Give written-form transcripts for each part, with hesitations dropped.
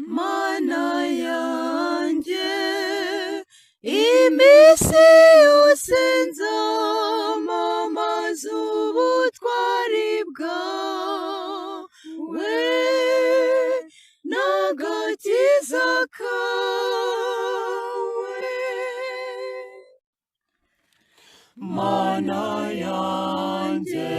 Mana yanjye iminsi yose nzamamaza ubutwari bwawe n'agakiza kawe. Mana yanjye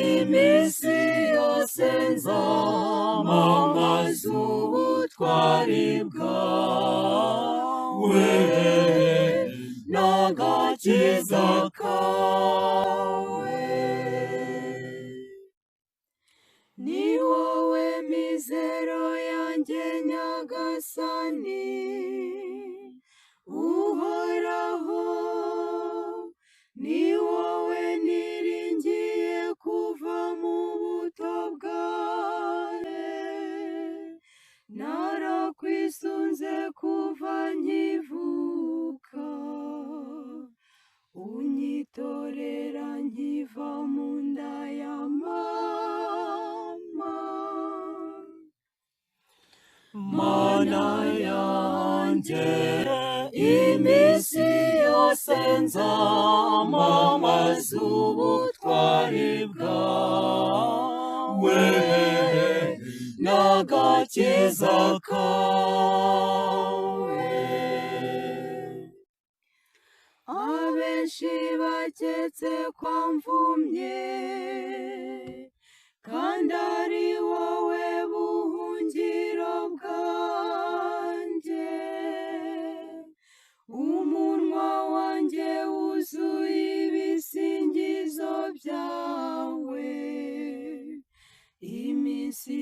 iminsi yose nzamamaza ubutwari bwawe n'agakiza kawe. Ni wowe mizero yanjye Nyagasani uhoraho, ni wowe niringiye kuva mu buto bwawe, narakwisunze kuva nkivuka, unyitorera nkiva mu nda ya mama. Mana yanjye iminsi yose nzamamaza ubutwari bwawe n'agakiza kawe. Abenshi baketse ko mvumye, kandi ari wowe buhungiro bwanjye. Umunwa wanjye wuzuye ibisingizo byawe, iminsi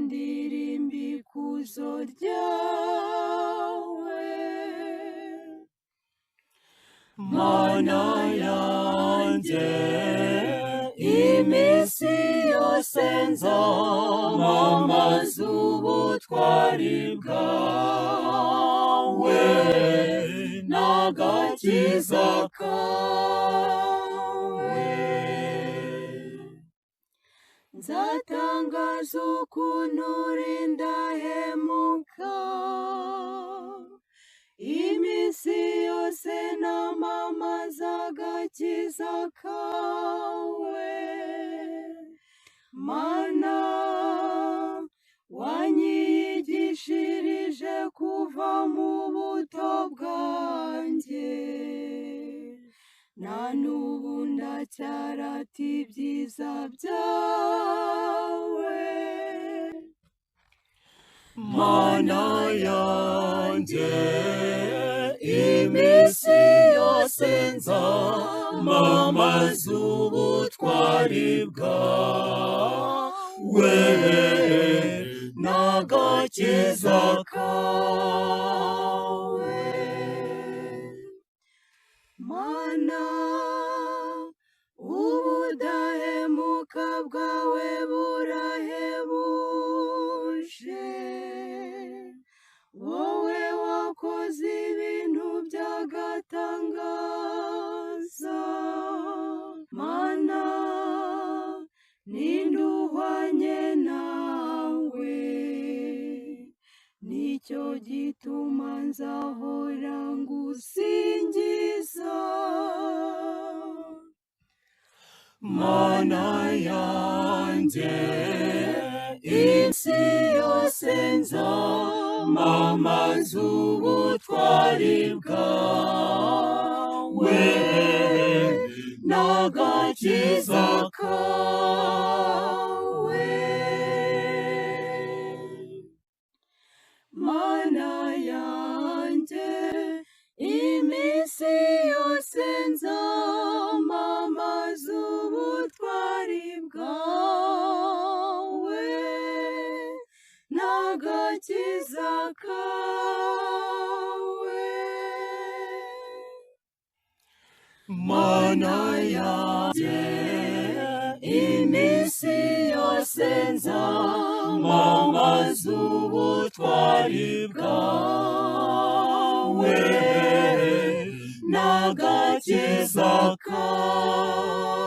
ndirimba ikuzo ryawe. Mana yanjye iminsi yose nzamamaza ubutwari bwawe n'agakiza kawe. Nzatangaza ukuntu uri indahemuka, iminsi yose namamaza agakiza kawe. Mana wanyigishirije kuva mu buto bwanjye, na n'ubu ndacyarata ibyiza byawe. Mana yanjye iminsi yose nzamamaza ubutwari bwawe n'agakiza kawe. Mana ubudahemuka bwawe burahebuje, wowe wakoze ibintu by'agatangaza. Mana ninde uhwanye nawe, nicyo gituma nzahora ngusingiza. Mana yanjye iminsi yose nzamamaza ubutwari bwawe n'agakiza kawe. Mana yanjye iminsi yose nzamamaza ubutwari bwawe n'agakiza kawe. Mana yanjye iminsi yose nzamamaza ubutwari bwawe n'agakiza kawe.